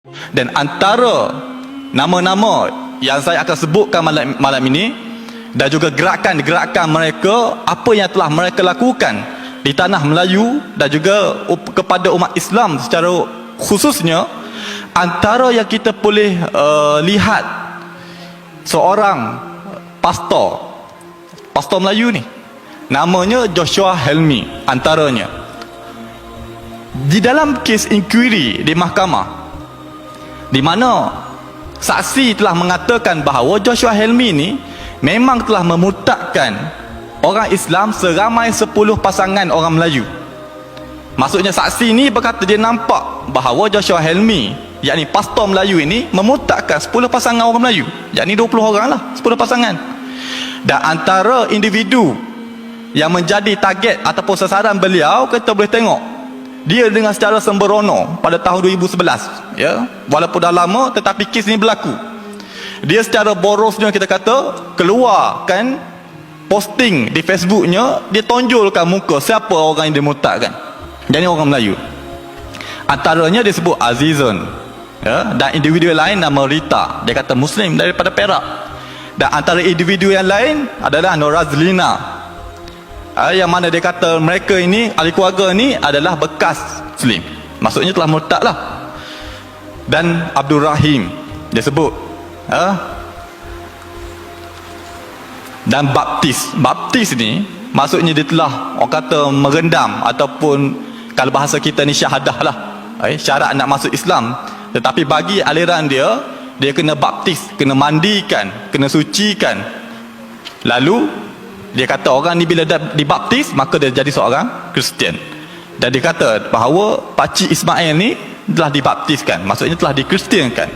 Dan antara nama-nama yang saya akan sebutkan malam ini dan juga gerakan-gerakan mereka, apa yang telah mereka lakukan di tanah Melayu dan juga kepada umat Islam secara khususnya, antara yang kita boleh lihat seorang pastor Melayu ni, namanya Joshua Helmi. Antaranya di dalam kes inquiry di mahkamah, di mana saksi telah mengatakan bahawa Joshua Helmi ni memang telah memurtadkan orang Islam seramai 10 pasangan orang Melayu. Maksudnya saksi ni berkata dia nampak bahawa Joshua Helmi, yakni pastor Melayu ini, memurtadkan 10 pasangan orang Melayu, yakni 20 orang lah, 10 pasangan. Dan antara individu yang menjadi target ataupun sasaran beliau, kita boleh tengok dia dengan secara sembrono pada tahun 2011, ya, walaupun dah lama tetapi kes ni berlaku. Dia secara borosnya, kita kata, keluarkan posting di Facebooknya, dia tonjolkan muka siapa orang yang dimurtadkan, jadi orang Melayu. Antaranya disebut Azizun, ya, dan individu lain nama Rita, dia kata Muslim daripada Perak. Dan antara individu yang lain adalah Norazlina, yang mana dia kata mereka ini, ahli keluarga ni adalah bekas Muslim, maksudnya telah murtad lah. Dan Abdul Rahim dia sebut, dan Baptis ni maksudnya dia telah, orang kata, merendam ataupun kalau bahasa kita ni syahadah lah, syarat nak masuk Islam. Tetapi bagi aliran dia kena baptis, kena mandikan, kena sucikan. Lalu dia kata orang ni bila dibaptis maka dia jadi seorang Kristian. Dan dia kata bahawa Pakcik Ismail ni telah dibaptiskan, maksudnya telah dikristiankan.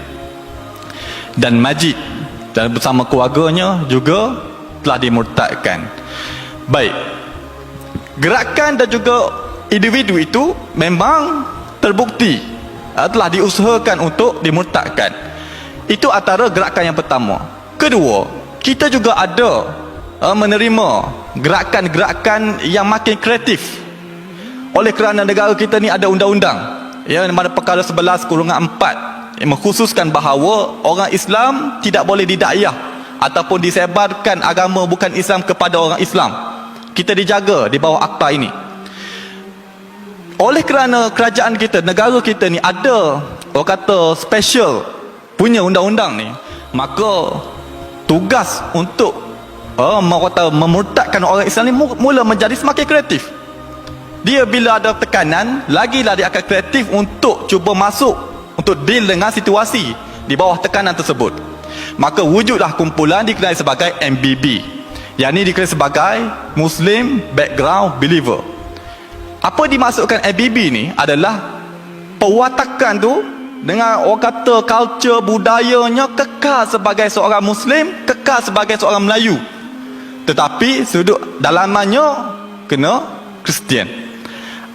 Dan Majid dan bersama keluarganya juga telah dimurtadkan. Baik, gerakan dan juga individu itu memang terbukti telah diusahakan untuk dimurtadkan. Itu antara gerakan yang pertama. Kedua, kita juga ada menerima gerakan-gerakan yang makin kreatif. Oleh kerana negara kita ni ada undang-undang, ya, mana perkara 11/4 yang mengkhususkan bahawa orang Islam tidak boleh didakwah ataupun disebarkan agama bukan Islam kepada orang Islam. Kita dijaga di bawah akta ini. Oleh kerana kerajaan kita, negara kita ni ada, orang kata, special punya undang-undang ni, maka tugas untuk memurtadkan orang Islam ni mula menjadi semakin kreatif. Dia bila ada tekanan, lagilah dia akan kreatif untuk cuba masuk, untuk deal dengan situasi di bawah tekanan tersebut. Maka wujudlah kumpulan dikenali sebagai MBB, yang ini dikenali sebagai Muslim Background Believer. Apa dimaksudkan MBB ni adalah pewatakan tu dengan, orang kata, culture, budayanya kekal sebagai seorang Muslim, kekal sebagai seorang Melayu, tetapi sudut dalamannya kena Kristian.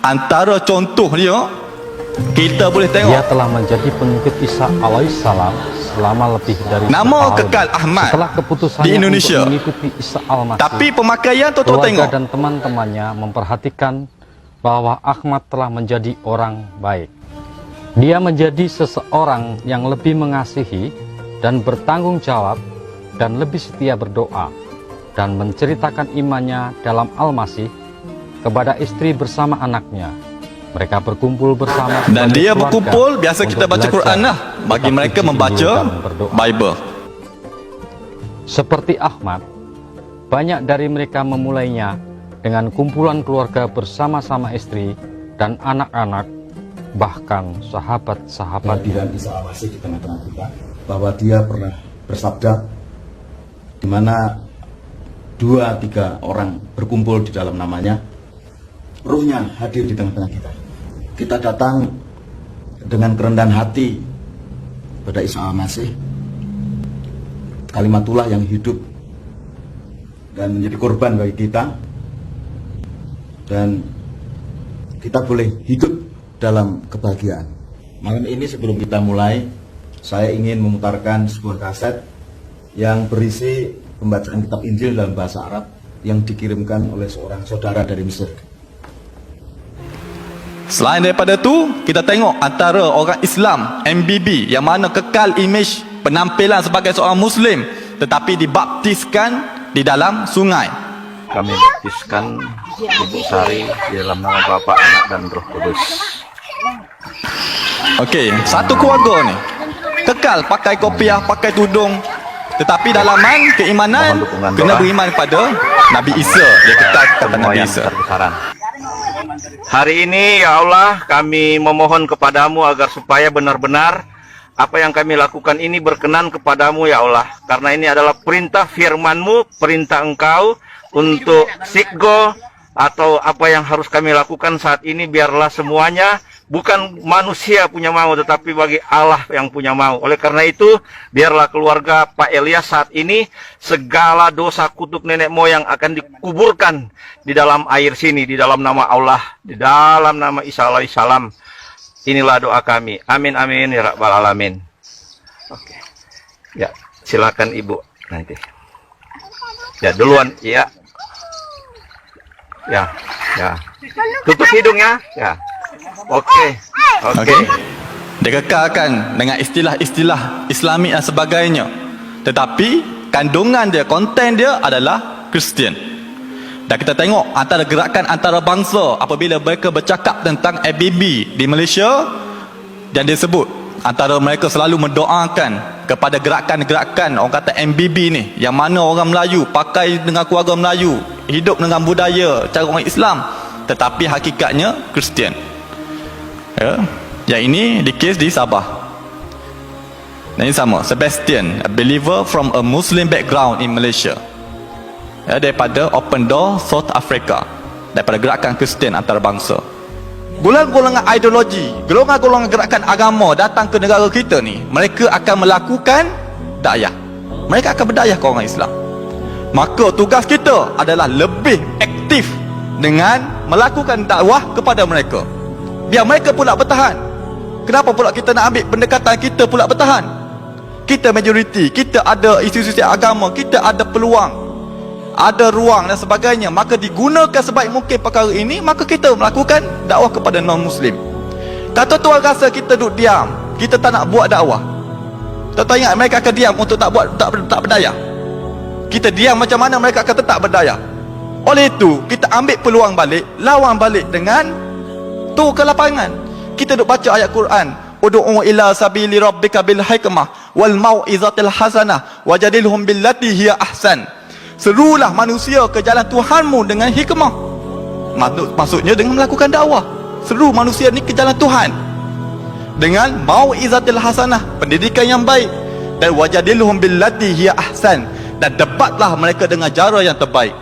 Antara contoh dia kita boleh tengok, dia telah menjadi pengikut Isa alaihissalam selama lebih dari nama tahun kekal Ahmad setelah keputusannya di Indonesia untuk mengikuti Isa al-Masih. Tapi pemakaian tuan-tuan keluarga tengok, dan teman-temannya memperhatikan bahwa Ahmad telah menjadi orang baik. Dia menjadi seseorang yang lebih mengasihi dan bertanggung jawab dan lebih setia berdoa, dan menceritakan imannya dalam Al-Masih kepada istri bersama anaknya. Mereka berkumpul bersama dan dia berkumpul, biasa kita baca Quran lah, bagi mereka membaca Bible. Seperti Ahmad, banyak dari mereka memulainya dengan kumpulan keluarga bersama-sama istri dan anak-anak, bahkan sahabat-sahabat. Kehadiran Isa al-Masih di tengah-tengah kita, bahwa dia pernah bersabda, di mana 2-3 orang berkumpul di dalam namanya, ruhnya hadir di tengah-tengah kita. Kita datang dengan kerendahan hati pada Isa al-Masih, kalimatullah yang hidup dan menjadi korban bagi kita, dan kita boleh hidup dalam kebahagiaan. Malam ini sebelum kita mulai, saya ingin memutarkan sebuah kaset yang berisi pembacaan kitab Injil dalam bahasa Arab yang dikirimkan oleh seorang saudara dari Mesir. Selain daripada tu, kita tengok antara orang Islam MBB yang mana kekal imej penampilan sebagai seorang Muslim tetapi dibaptiskan di dalam sungai. Kami baptiskan Ibu Sari di dalam nama Bapa, Anak, dan Roh Kudus. Okey, satu keluarga ni kekal pakai kopiah, pakai tudung, tetapi dalaman keimanan Mohon dukungan kena doa. beriman kepada Nabi Isa. Dia kekal kepada Semua Nabi yang Isa. besar-besaran. Hari ini ya Allah, kami memohon kepadamu agar supaya benar-benar apa yang kami lakukan ini berkenan kepadamu ya Allah. Karena ini adalah perintah firman-Mu, perintah Engkau untuk sikgo atau apa yang harus kami lakukan saat ini, biarlah semuanya bukan manusia punya mau, tetapi bagi Allah yang punya mau. Oleh karena itu, biarlah keluarga Pak Elias saat ini segala dosa kutuk nenek moyang akan dikuburkan di dalam air sini, di dalam nama Allah, di dalam nama Isa alaihissalam. Inilah doa kami. Amin amin ya rabbal alamin. Oke. Ya, silakan Ibu nanti. Ya, duluan. Ya. Ya. Ya. Tutup hidungnya. Ya. Oke. Okey. Dia kekalkan dengan istilah-istilah Islami dan sebagainya. Tetapi kandungan dia, konten dia adalah Kristian. Dan kita tengok antara gerakan antara bangsa apabila mereka bercakap tentang ABB di Malaysia, dan dia sebut antara mereka selalu mendoakan kepada gerakan-gerakan orang kata MBB ni, yang mana orang Melayu pakai dengan keluarga Melayu, hidup dengan budaya cara orang Islam, tetapi hakikatnya Kristian. Ya. Yang ini di kes di Sabah. Dan ini sama, Sebastian, a believer from a Muslim background in Malaysia. Ya, daripada Open Door South Africa, daripada gerakan Kristian antarabangsa. Golongan-golongan ideologi, golongan-golongan gerakan agama datang ke negara kita ni, mereka akan melakukan dakwah. Mereka akan berdakwah ke orang Islam. Maka tugas kita adalah lebih aktif dengan melakukan dakwah kepada mereka. Biar mereka pula bertahan. Kenapa pula kita nak ambil pendekatan kita pula bertahan? Kita majoriti, kita ada institusi agama, kita ada peluang, ada ruang dan sebagainya, maka digunakan sebaik mungkin perkara ini, maka kita melakukan dakwah kepada non-Muslim. Kata tuan rasa kita duduk diam, kita tak nak buat dakwah, tuan ingat mereka akan diam untuk tak berdaya? Kita diam macam mana mereka akan tetap berdaya? Oleh itu, kita ambil peluang balik, lawan balik dengan tu ke lapangan. Kita duk baca ayat Quran, ud'u ila sabili rabbika bil hikmah wal mau'izatil hasanah wajadilhum billati hiya ahsan. Serulah manusia ke jalan Tuhanmu dengan hikmah. Maksudnya dengan melakukan dakwah. Seru manusia ni ke jalan Tuhan dengan mau'izatil hasanah, pendidikan yang baik, dan wajadilhum billati hiya ahsan, dan debatlah mereka dengan cara yang terbaik.